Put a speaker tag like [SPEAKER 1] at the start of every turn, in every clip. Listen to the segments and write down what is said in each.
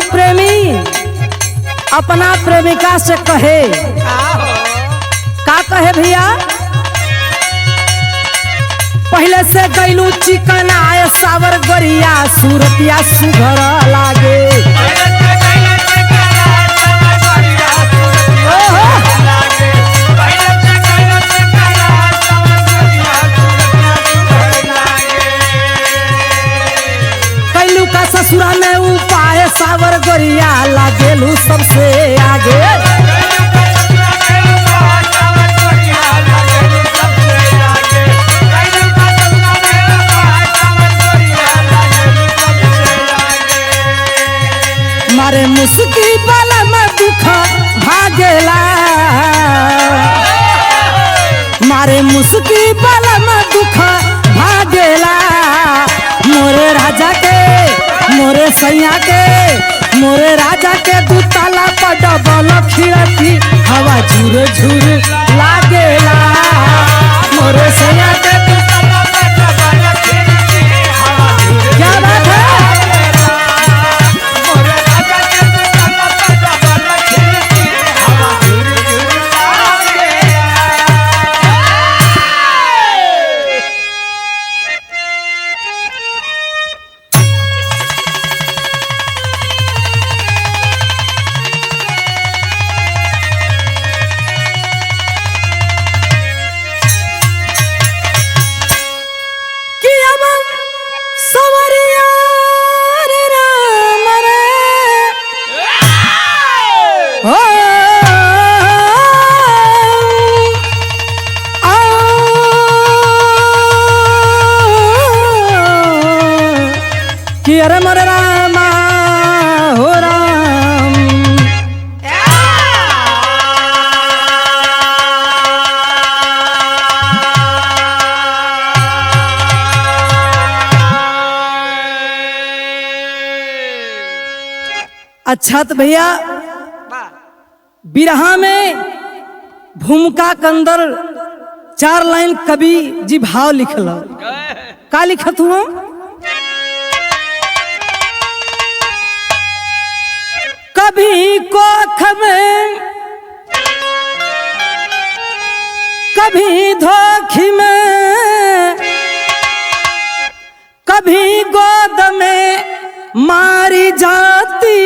[SPEAKER 1] प्रेमी अपना प्रेमिका से कहे, का कहे भैया? पहले से गैलू चिकन आए सावर गरिया सूरतिया सुघर लागे। कैलू का ससुरा में उपाय सावर गरिया लागेलू सबसे आगे। मारे मुस्की वाला में दुख भागेला, मारे मुस्की वाला में दुख भागेला। मोरे राजा के मोरे सैया के मोरे राजा के दू ताला पर डबल खिड़की हवा झुर झुर लागेला। मोरे सैया के दू ताला पर डबल खिड़की हवा झुर। क्या बात है? अरे मोरे रामा हो राम। अच्छा तो भैया बिरहा में भूमिका के अंदर 4 लाइन कवि जी भाव लिखल। का लिखत हुआ? कभी कोख में कभी धोखी में कभी गोद में मारी जाती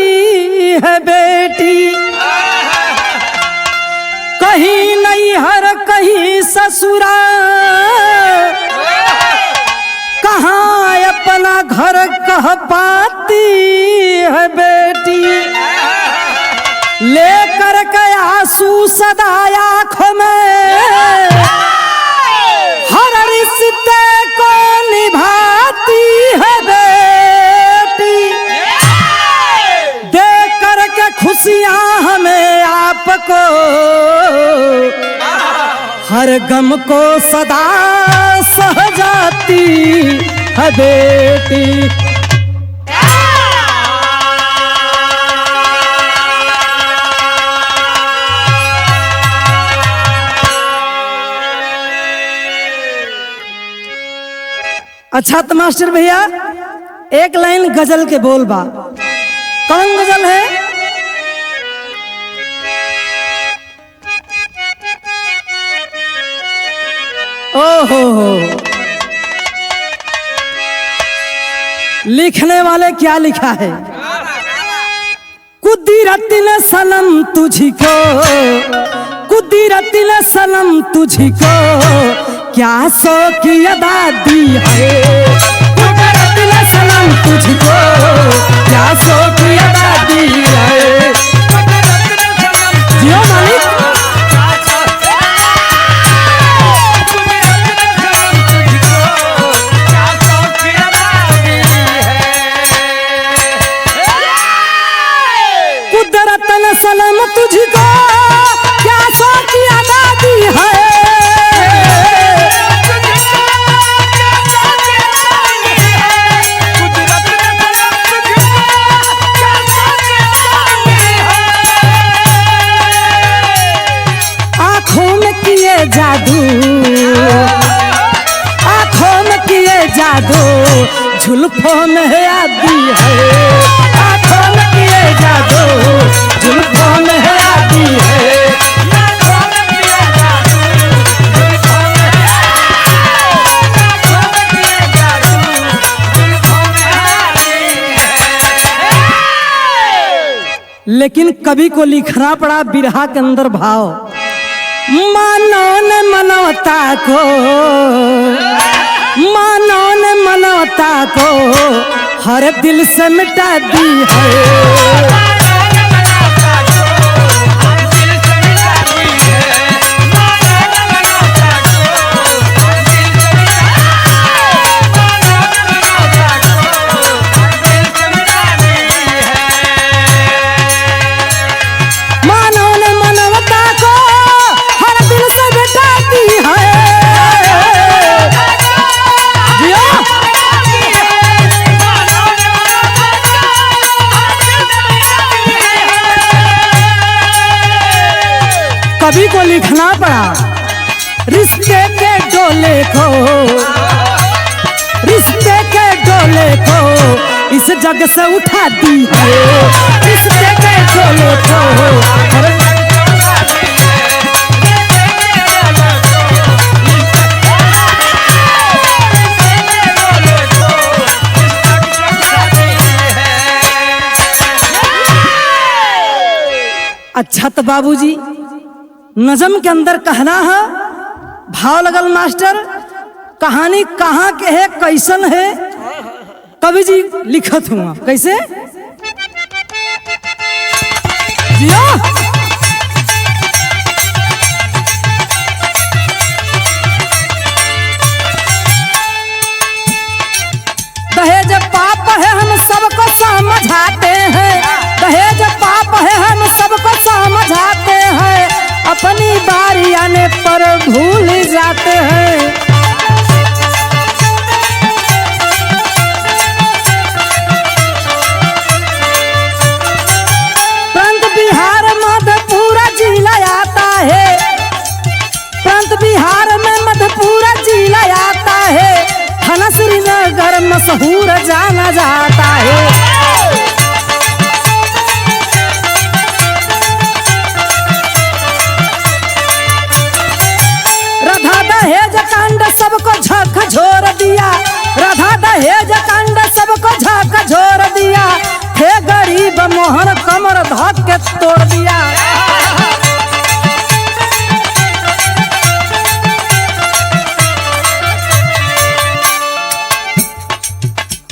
[SPEAKER 1] है बेटी। कहीं नैहर कहीं ससुराल कहाँ अपना घर कह पाती है बेटी। लेकर के आंसू सदा आँखों में हर रिश्ते को निभाती है बेटी। दे कर के खुशियाँ हमें आपको हर गम को सदा सह जाती है बेटी। अच्छा तो मास्टर भैया एक लाइन गजल के बोल बा। कौन गजल है? ओहो लिखने वाले क्या लिखा है? कुदरत ने सनम तुझको कुदरत ने सनम तुझको क्या सो की अदा दी है। कुदरत ने सनम तुझको क्या सो की अदा दी है। जियो मालिक। कुदरत ने सनम तुझको क्या सो की अदा दी है। जादू आँखों में किए जादू जुल्फों में आदि है। आँखों में किए लेकिन कवि को लिखना पड़ा बिरहा के अंदर भाव। मानो ने मनवता को, मानो ने मनवता को हर दिल से मिटा दी है। कवि को लिखना पड़ा रिश्ते के डोले को, रिश्ते के डोले को इस जग से उठा दी है। रिश्ते के डोले को अच्छा तो बाबूजी नज़म के अंदर कहना है, भाव लगल मास्टर, कहानी कहाँ के है कैसन है, कवि जी लिखत हुआ कैसे जिया? दहेज पाप है हम सबको समझाते हैं, दहेज पाप है हम सबको समझाते हैं, अपनी बारी आने पर भूल जाते हैं। प्रांत बिहार मधेपुरा जिला आता है, प्रांत बिहार में मधेपुरा जिला आता है, थाना श्रीनगर मशहूर जाना जाता है। दहेज कांड सबको झकझोर दिया, राधा दहेज कांड सबको झकझोर दिया, थे गरीब मोहन कमर धक के तोड़ दिया।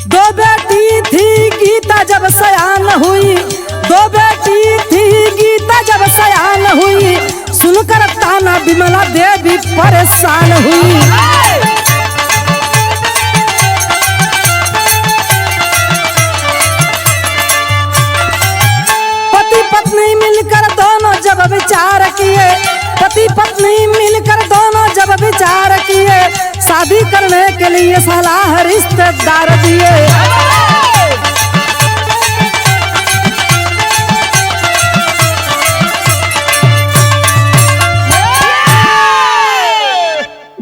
[SPEAKER 1] दो बेटी थी गीता जब सयान हुई, दो बेटी थी गीता जब सयान हुई, सुनकर ताना विमला देवी परेशान हुई। पति पत्नी मिलकर दोनों जब विचार किए, पति पत्नी मिलकर दोनों जब विचार किए, शादी करने के लिए सलाह रिश्तेदार दिए।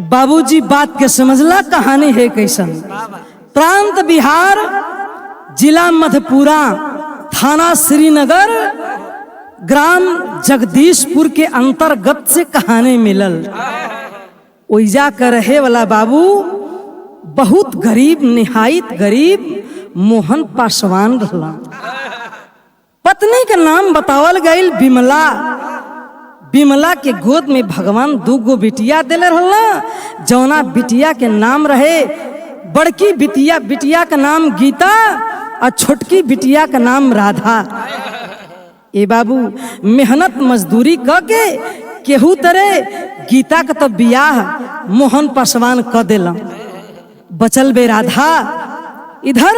[SPEAKER 1] बाबूजी बात के समझला कहानी है कैसन। प्रांत बिहार जिला मधेपुरा थाना श्रीनगर ग्राम जगदीशपुर के अंतर्गत से कहानी मिलल। ओइजा कर रहे वाला बाबू बहुत गरीब, निहायत गरीब मोहन पासवान रहला। पत्नी के नाम बतावल गईल विमला। विमला के गोद में भगवान दूगो बिटिया दिले रहला, जौना बिटिया के नाम रहे, बड़की बिटिया का नाम गीता और छोटकी बिटिया का नाम राधा। ए बाबू मेहनत मजदूरी क के केहू तरह गीता का तो बियाह मोहन पासवान क देला। बचल बे राधा, इधर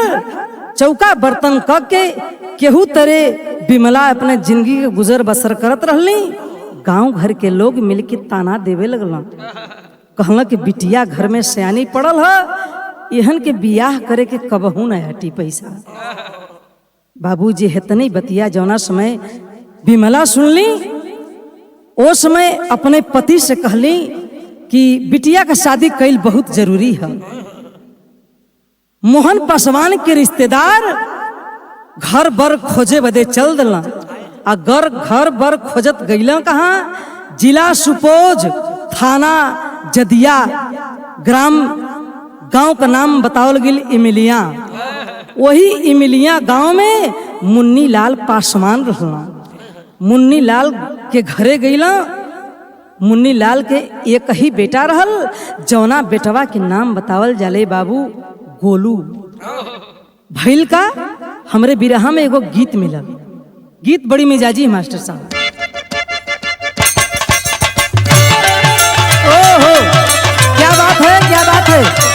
[SPEAKER 1] चौका बर्तन क के केहू तरह विमला अपने जिंदगी के गुजर बसर करत रहली। गांव घर के लोग मिलके ताना देवे लगला, कहला कि बिटिया घर में सयानी पड़ल है, एहन के बियाह करे के कबहू न हटी पैसा। बाबूजी हेतनी बतिया जौना समय विमला सुनली, ओ समय अपने पति से कहली कि बिटिया का शादी कैल बहुत जरूरी है। मोहन पासवान के रिश्तेदार घर बर खोजे बदे चल दिला। अगर घर बर खोजत गईला कहाँ, जिला सुपोज, थाना जदिया, गांव का नाम बतावल गिल इमिलिया। वही इमिलिया गांव में मुन्नी लाल पासवान रहना। मुन्नी लाल के घरे गईला। मुन्नी लाल के एक ही बेटा रहल, जौना बेटवा के नाम बतावल जाले बाबू गोलू। भइल का हमरे बिरहा में एगो गीत मिलल। गीत बड़ी मिजाजी है मास्टर साहब। ओहो क्या बात है, क्या बात है।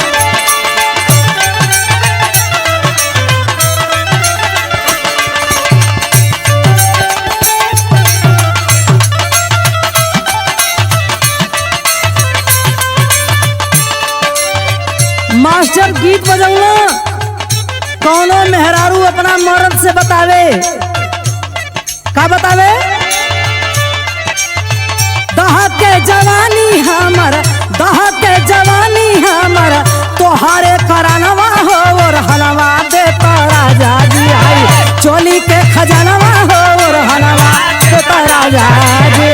[SPEAKER 1] मास्टर गीत बजाऊना कौनो मेहरारू अपना मर्द से बतावे, का बतावे? दहके जवानी हमर, दहके जवानी हमर, तोहारे करानवा हो रहनवा दे राजा जी आई, चोली के खजानवा हो रहनवा दे राजा जी।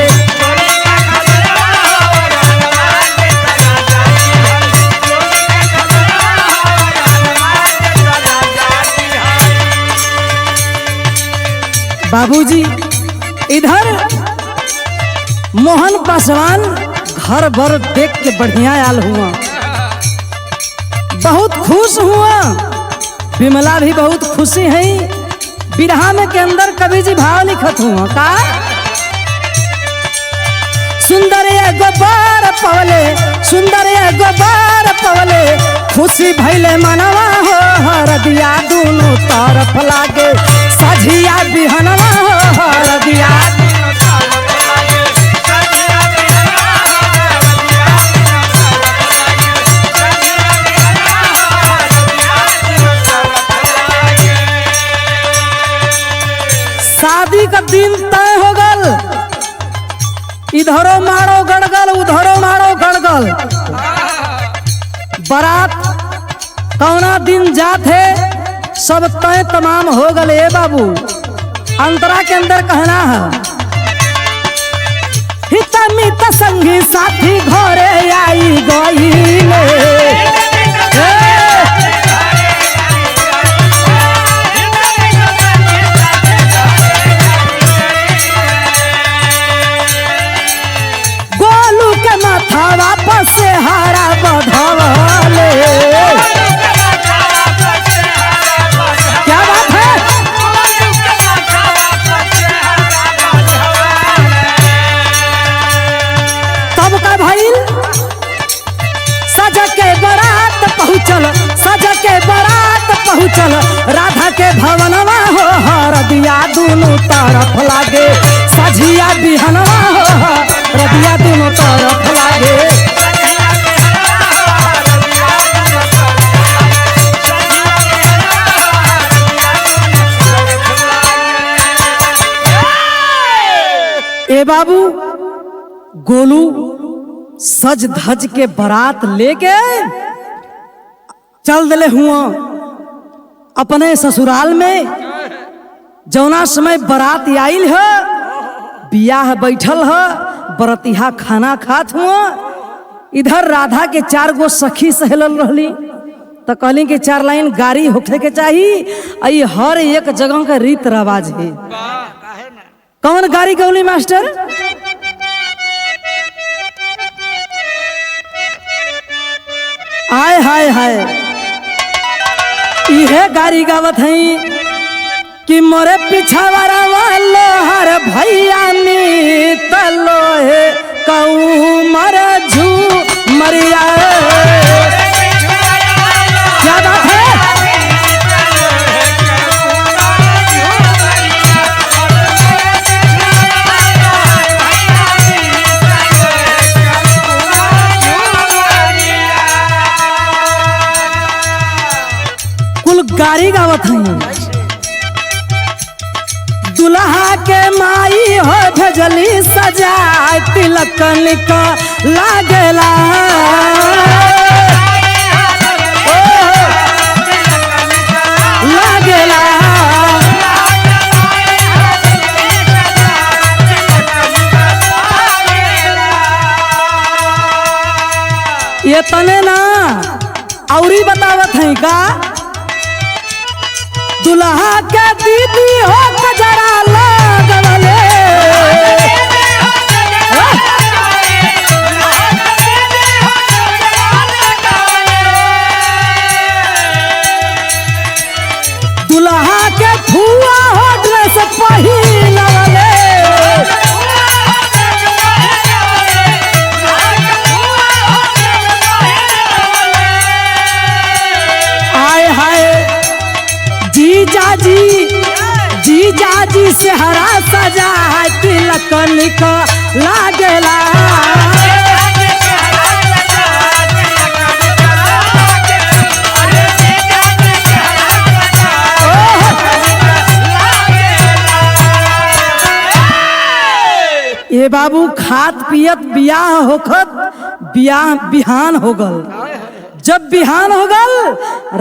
[SPEAKER 1] बाबूजी इधर मोहन पासवान घर भर देख के बढ़िया आल हुआ, बहुत खुश हुआ। विमला भी बहुत खुशी है। बिरहा में के अंदर कवि जी भाव लिखत हुआ का? सुंदर एगो बार पवले, सुंदर एगो बार पवले, खुशी भइले मनवा हो हरदिया दोनों तरफ लागे, सझिया बिहनवा हो हरदिया। शादी का दिन तय हो गल, इधरो मारो गड़गल उधरो मारो गड़गल। बारात कौना दिन जात है सब तय तमाम हो गल। ए बाबू अंतरा के अंदर कहना है, हिता मिता संगी साथी घरे आई गईले, गोलू के माथा वापस से हारा बधवले। क्या बात है? तब का भइल सज के बारात पहुँचल, सज के बारात पहुँचल, राधा के भवनवा हो हरदिया दोनों तरफ लागे, सझिया बिहनवा हो हरदिया दोनों तरफ लागे। ए बाबू गोलू सज धज के बारात लेके चल दिले हुआ अपने ससुराल में। जौना समय बारात आइल है, बियाह बैठल है, बरतिहा खाना खात हुआ। इधर राधा के 4 गो सखी सहेलल रहली, तो कहली कि 4 लाइन गाड़ी होखे के चाहिए। हर एक जगह का रीत रवाज है। कौन गाड़ी गौली मास्टर? आय हाय हाय, इहे गाड़ी गावत है कि मोरे पिछावरा वालो हर भैया नी तलो है कऊ मर झू मरिया। क्या बात है? कुल गाड़ी गावत है। दुल्हा के माई हो भेजली सजा, तिलकन का लागेला, लागेला। ये तने ना औरी बतावत है का? दुल्हा के दीदी हो कजरा लगवले दुल्हा के फुआ हो ड्रेस पहिनवले आय हाय जीजाजी से हरा सजा तिलक निक लागेला ए बाबू खात पियत बियाह होखत बियाह बिहान हो गल। जब बिहान हो गल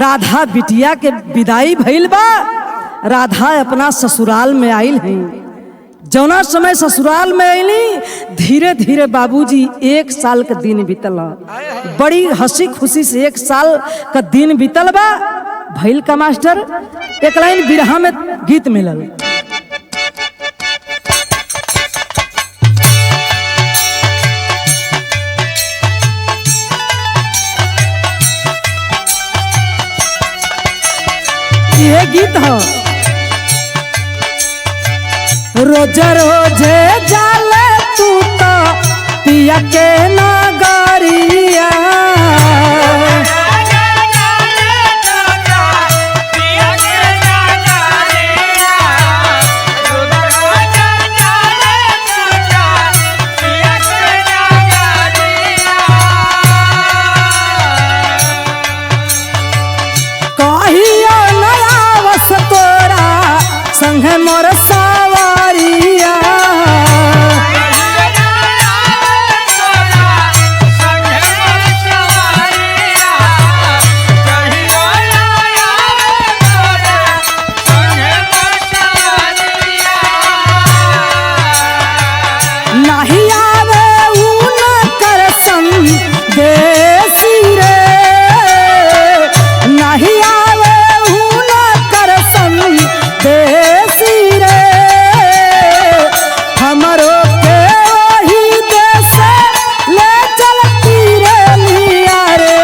[SPEAKER 1] राधा बिटिया के विदाई भइल बा। राधा अपना ससुराल में आइल है। जौना समय ससुराल में आइली धीरे धीरे बाबूजी 1 साल का दिन बीतल। बड़ी हंसी खुशी से 1 साल का दिन बीतल बा। भइल का मास्टर एक लाइन बिरहा में गीत मिलल। ये गीत हो रोज रोजे जाले तू तो पिया के नगरिया संग मोर सवारिया नहीं आवे ऊन कर संदेशी रे नहीं आवे ऊन कर संदेशी रे हमरो के वही देश ले चलती रे लिया रे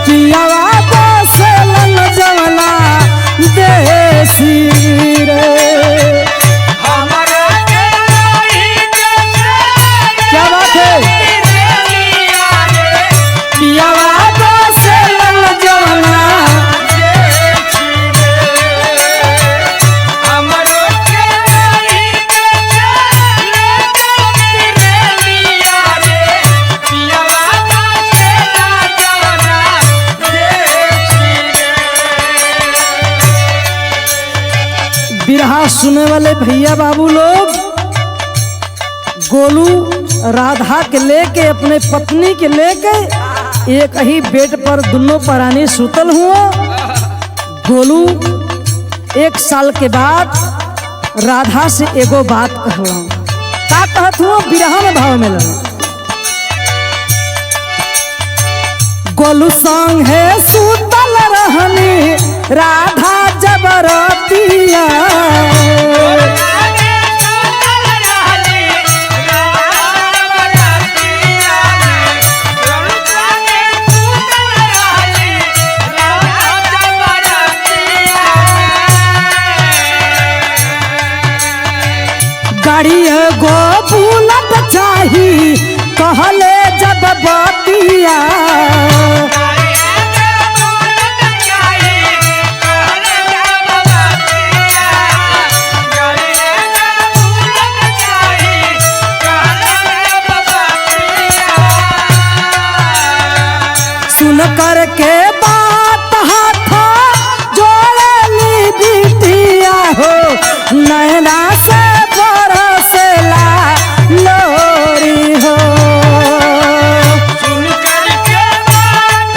[SPEAKER 1] पियावा बसलन जवना देशी रे क्या बात है पियावा बसलन जवना बिरहा सुने वाले भैया बाबू लोग गोलू राधा के लेके अपने पत्नी के लेके एक ही बेड पर दोनों प्राणी सुतल हुआ। गोलू 1 साल के बाद राधा से एगो बात कहला। का कहत हुआ बिरहा में भाव में लगा। गोलू संग है सुतल रहनी राधा जबरतिया गाड़ी गो बुलट चाही कहले जब बतिया सुन कर के बात हाथ जोड़ली बिटिया हो नैना से बरसेला लोरी हो। सुन कर के बात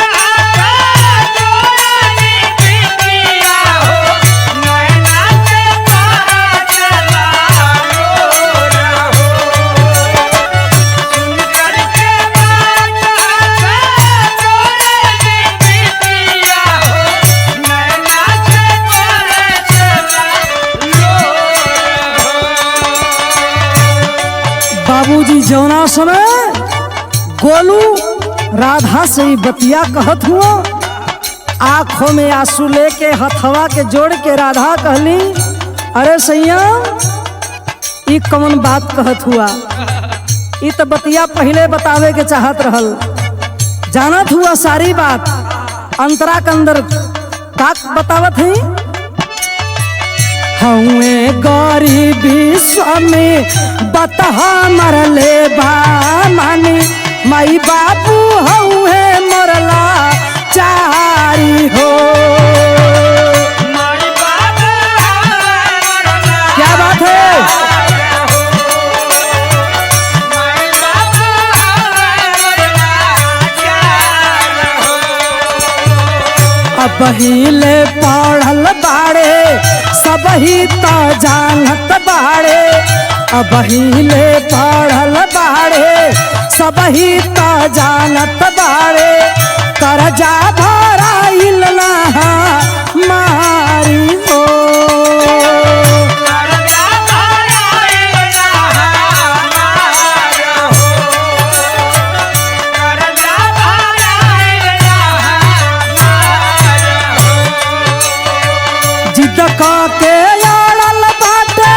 [SPEAKER 1] बाबूजी जौना समय गोलू राधा से ही बतिया कहत हुआ, आंखों में आंसू लेके हथवा के जोड़ के राधा कहली, अरे सैया ई कौन बात कहत हुआ? ई तो बतिया पहले बतावे के चाहत रहल, जानत हुआ सारी बात, अंतरा के अंदर का बतावत है? हमें गरीबी में बतहा मरले बा मानी, माई बाबू हउए मरला चारी हो। क्या बात है? अब हिले पढ़ल बाड़े सब ही तो जानत बाड़े, अब हिले पढ़ल बाड़े सब ही तो जानत बाड़े, करजा भराइल ना मारी हो। जिद के अड़ल बाटे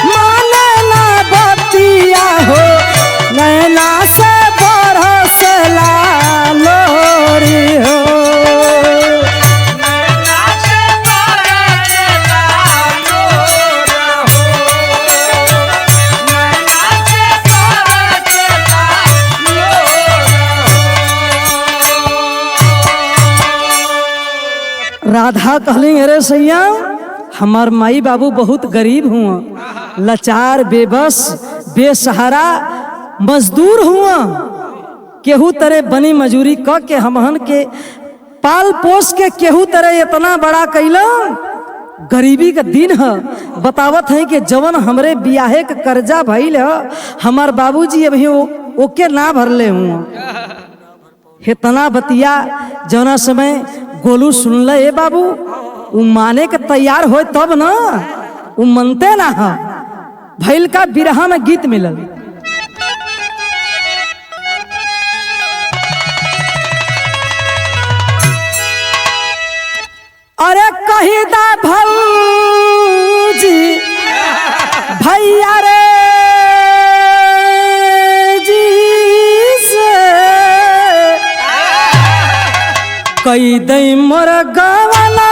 [SPEAKER 1] माने ना बतिया हो, नैना से बरसला लोरी हो। राधा कहली, अरे सैया हमार माई बाबू बहुत गरीब हुआ, लाचार बेबस बेसहारा मजदूर हुआ, केहू तरह बनी मजूरी क के हमहन के पाल पोस के केहू तरह इतना बड़ा कैला। गरीबी का दिन है, बतावत है कि जवन हमरे बियाहे के कर्जा भइल है, हमार बाबूजी अभी ओके ना भरले हुआ। इतना बतिया जौना समय गोलू सुनल, ए बाबू उ माने के तैयार हो तब ना, उ मनते ना है। भैल का बिरहा में गीत मिलल, अरे कही दा भौजी भैया रे जी से कई दई मोर गवना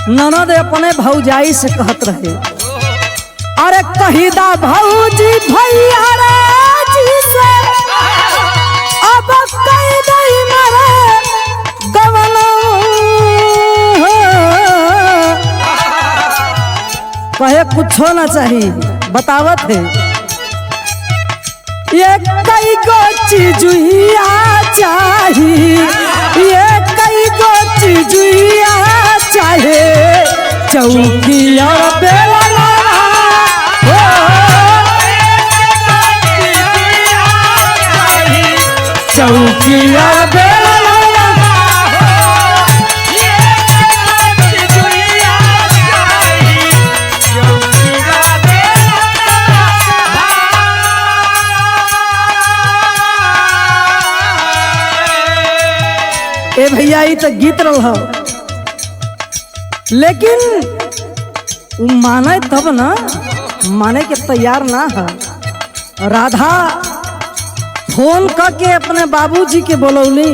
[SPEAKER 1] ननद अपने भौजाई से कहत रहे, अरे कहिदा भौजी भैया रे जी से अब कई दई मरे गवना। कहे कुछो ना चाहिए, बतावत है ये कई गो चीजुआ चाहिए, ये कई गो चीजुआ चाहे, चौकी और बेलना हो, चौकी और बेलना ए भैया ये तो गीत रहा, लेकिन वो माने तब ना, माने के तैयार ना है। राधा फोन करके अपने बाबूजी के बोलौली,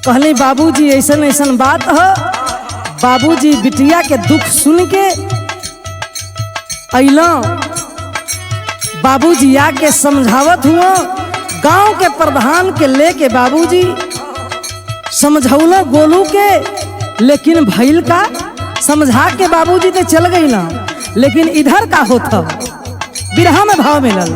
[SPEAKER 1] कहली बाबूजी ऐसन ऐसन बात है। बाबूजी बिटिया के दुख सुन के अइला, बाबूजी आके समझावत हुआ, गांव के प्रधान के लेके बाबूजी समझौला गोलू के, लेकिन भैल का समझा के बाबूजी तो चल गई ना, लेकिन इधर का होता बिरहा में भाव मिलल।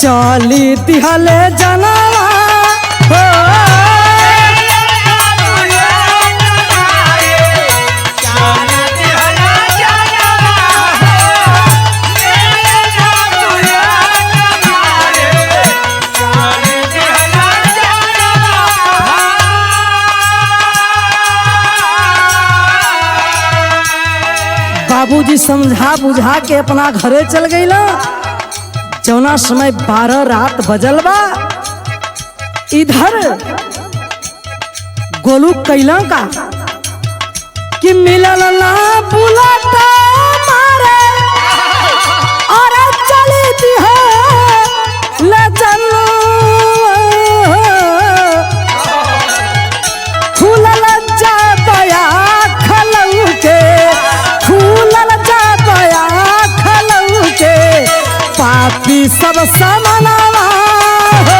[SPEAKER 1] चली दिहले जनवा हो बाबूजी समझा बुझा के अपना घरे चल गई ना। जौना समय 12 रात बजल बा, इधर गोलू कैला का कि मिलल ना बुलाता मारे और चली दी है लजन खुलल जा दया खलऊ के खुलल जा दया खलऊ के पापी सब समनवा हो।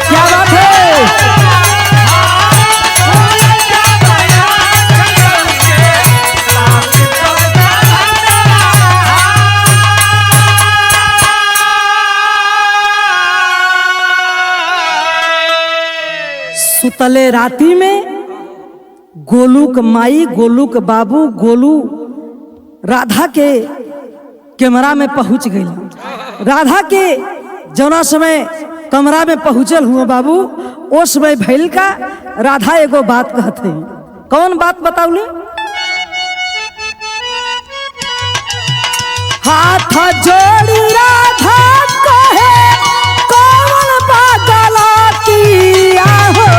[SPEAKER 1] क्या बात है? सुतले राती में गोलू के माई, गोलू के बाबू, गोलू राधा के कमरा में पहुंच गई। राधा के जौना समय कमरा में पहुंचल हुआ बाबू, उस समय भैल का राधा एगो बात कहते हैं। कौन बात बताऊली? हाथ जोड़ी राधा कहे कौन बदलतिया हो।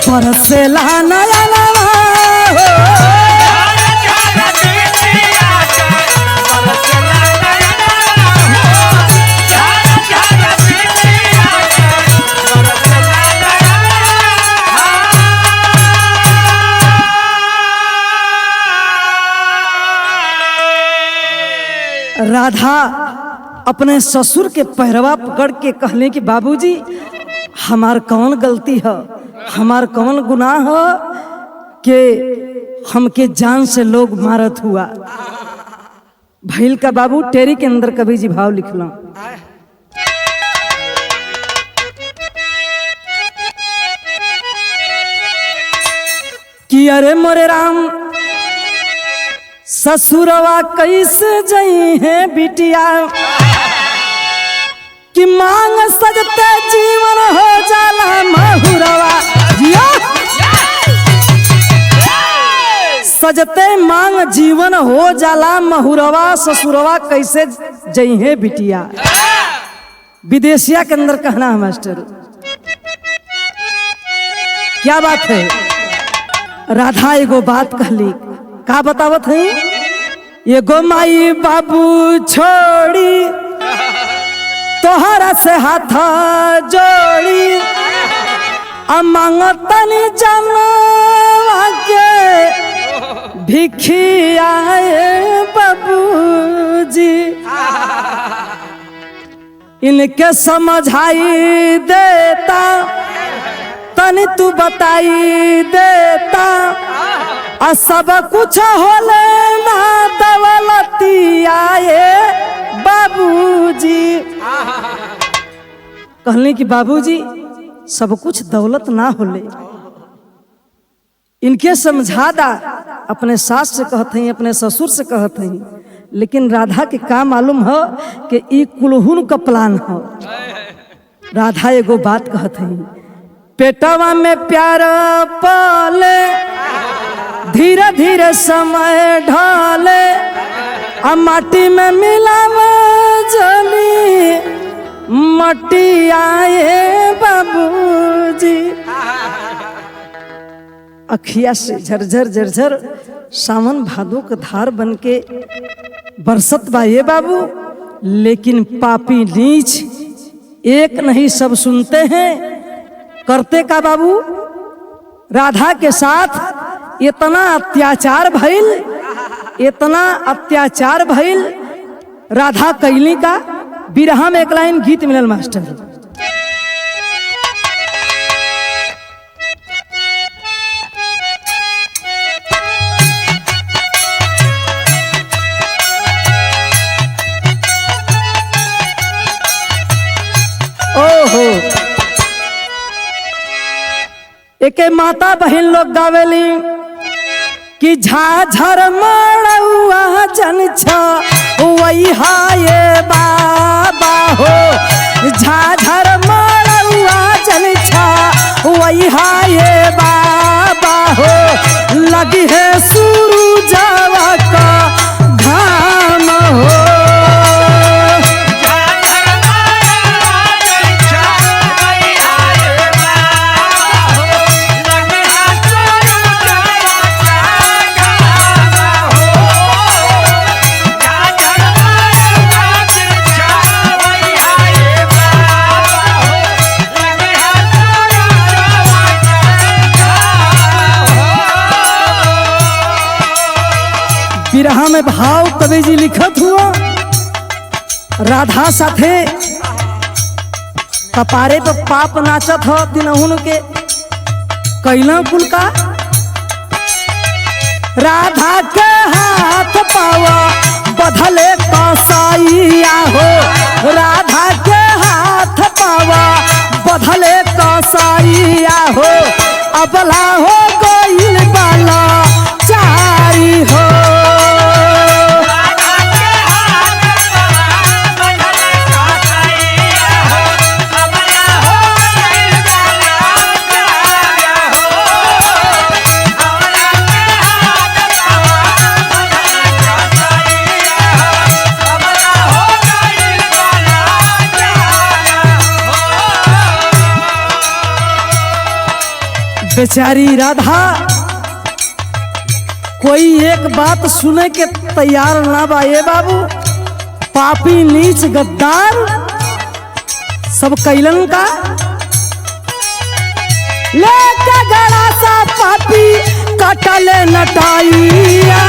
[SPEAKER 1] बरसेला नया नवा हो। राधा अपने ससुर के पहरवा पकड़ के कहले कि बाबूजी हमार कौन गलती है, हमार कौन गुनाह हो कि हमके जान से लोग मारत हुआ। भैल का बाबू टेरी के अंदर कभी जी भाव लिखला कि अरे मोरे राम ससुरवा कैसे जई है बिटिया कि मांग सजते जीवन हो जाला महुरवा जिया सजते मांग जीवन हो जाला महुरवा ससुरवा कैसे जई है बिटिया। विदेशिया के अंदर कहना है मास्टर। क्या बात है? राधा एगो बात कहली, का बतावत है? एगो माई बाबू छोड़ी तोहरा से हाथ जोड़ी मांगतनी जनवा के भिखियाए बाबूजी इनके समझाई देता तनी तू बताई देता आ सब कुछ होले ना दौलती आए बाबूजी। कहले कि बाबूजी सब कुछ दौलत ना होले, इनके समझा दा। अपने सास से कहते हैं, अपने ससुर से कहते हैं, लेकिन राधा के का मालूम हो कि ई कुलहुन का प्लान हो। राधा एगो बात कहते हैं, पेटवा में प्यार पाले धीरे धीरे समय ढाले आ माटी में मिलावा जली मट्टी आए बाबूजी। अखिया से झरझर झरझर सावन भादो का धार बन के बरसत बा ये बाबू, लेकिन पापी नीच एक नहीं सब सुनते हैं। करते का बाबू, राधा के साथ इतना अत्याचार भइल, इतना अत्याचार भइल। राधा कैली का बिरहा में एक लाइन गीत मिलल मास्टर, ओहो एके माता बहन लोग गावेली कि झाझर मड़ुआ जन वही हाये बाबा हो, झाझर मड़ुआ जन वही हाये बाबा हो, लगी है सूरजवा का धाम हो। बिरहा में भाव कवि जी लिखत हुआ, राधा साथे कपारे पर पाप नाचत हो दिनहुन के कैला कुल का। राधा के हाथ पावा बधले कसाईया हो, राधा के हाथ पावा बधले कसाईया हो, अबला हो गइल बाला चारी हो। बेचारी राधा कोई एक बात सुने के तैयार ना बा ये बाबू। पापी नीच गद्दार सब कैलन का लेके गड़ा सा पापी कटले नटाइया।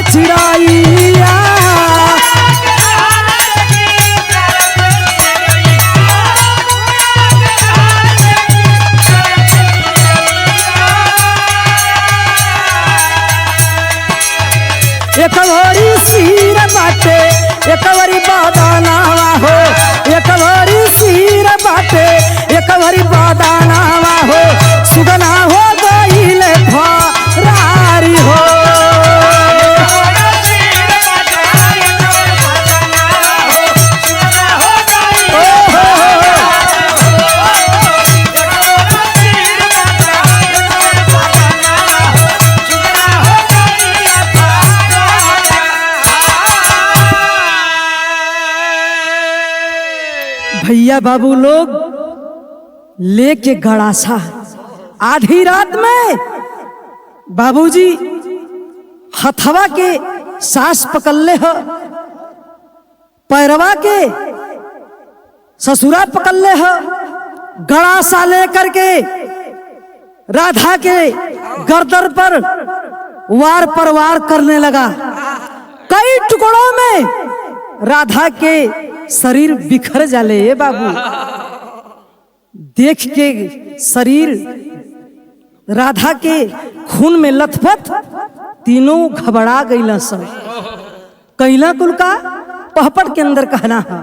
[SPEAKER 1] चिड़ैया एक भरी सिर बाटे एक भरी बदनावा हो, एक भरी सिर बाटे एक भरी बदनावा हो, सुगना हो गइले फरारी हो। भैया बाबू लोग लेके गड़ासा आधी रात में बाबूजी हथवा के सास पकड़ले हो, पैरवा के ससुरा पकड़ले हो, गड़ासा लेकर के राधा के गर्दन पर वार पर वार करने लगा। कई टुकड़ों में राधा के शरीर बिखर जाले। ये बाबू देख के शरीर राधा के खून में लथपथ, तीनों घबरा गईला सब। कैला कुल का पहपट के अंदर कहना है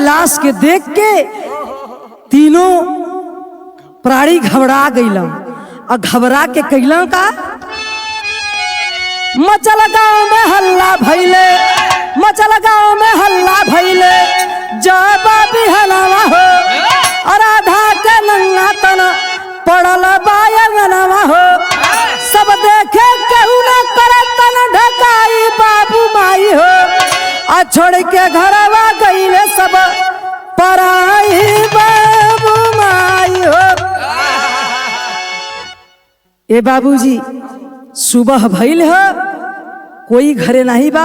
[SPEAKER 1] लाश के देख के तीनों प्राणी घबरा गईलन और घबरा के कैलन का मचल गाँव में हल्ला भैले, मचल गाँव में हल्ला भैले जब बिहनवा हो राधा के नंगा तन पड़ल बायंगनवा हो सब देखे केहू न करे तन ढकाई बाबू माई हो आ छोड़ के घरवा गईले सब पराई बाबू माई हो। ए बाबूजी सुबह भइल है कोई घरे नहीं बा,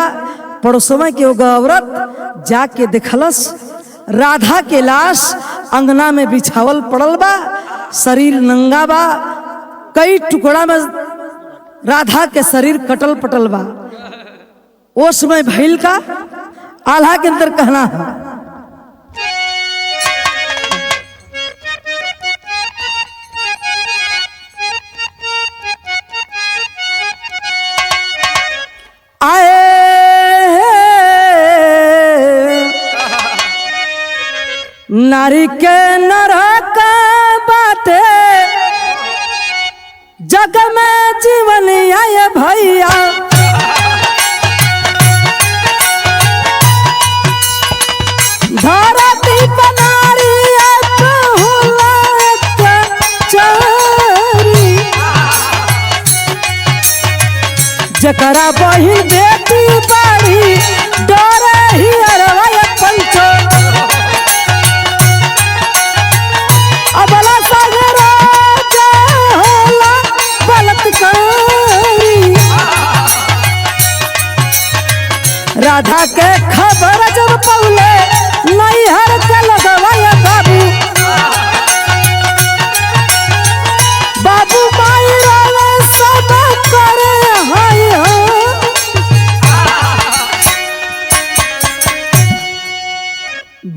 [SPEAKER 1] पड़ोसवा के एगो औरत जाके देखलस राधा के लाश अंगना में बिछावल पड़ल बा, शरीर नंगा बा, कई टुकड़ा में राधा के शरीर कटल पटल बा। उस समय भइल का आल्हा के अंदर कहना है आए नारी के नरक बाटे जग में जीवन आए भैया धरती बनारी जकरा बहिन बेटी बाड़ी डरे ही अरवा पंचो अबला सागरा होला बलात्कारी। राधा के खबर जब पौले नैहर के लगवा बाबू बाबू माई रोवे सब करे हाय हो।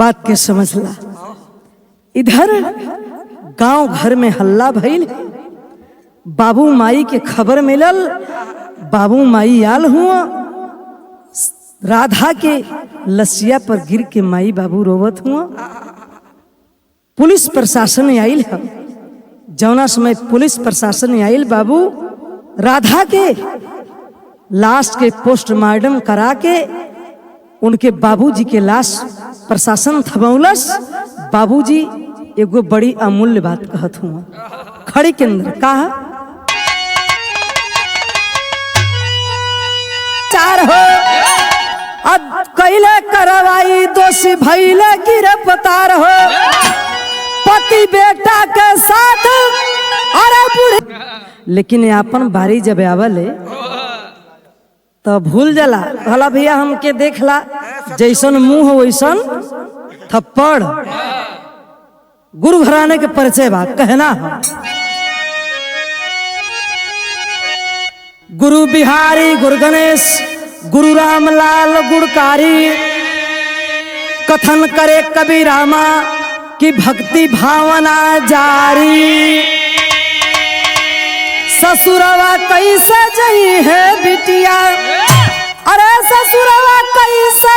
[SPEAKER 1] बात के समझला इधर गांव घर में हल्ला भइल, बाबू माई के खबर मिलल, बाबू माई आल हुआ, राधा के लसिया पर गिर के माई बाबू रोवत हुआ। पुलिस प्रशासन आइल है, जौना समय पुलिस प्रशासन आइल बाबू राधा के लाश के पोस्टमार्टम करा के उनके बाबूजी के लाश प्रशासन थबौलस। बाबूजी एगो बड़ी अमूल्य बात कहत हुआ खड़ी के अंदर कहा चार हो अब कैले करवाई दोषी भैले गिरफ्तार हो पति बेटा के साथ अरे बूढ़े। लेकिन अपन बारी जब आवले तो भूल जाला भला भैया हमके देखला जैसन मुंह वैसन थप्पड़। गुरु घराने के परिचय बा कहना है गुरु बिहारी गुरु गणेश गुरु रामलाल गुणकारी कथन करे कबीर रामा की भक्ति भावना जारी। ससुरवा कैसे जई है बिटिया अरे ससुरवा कैसे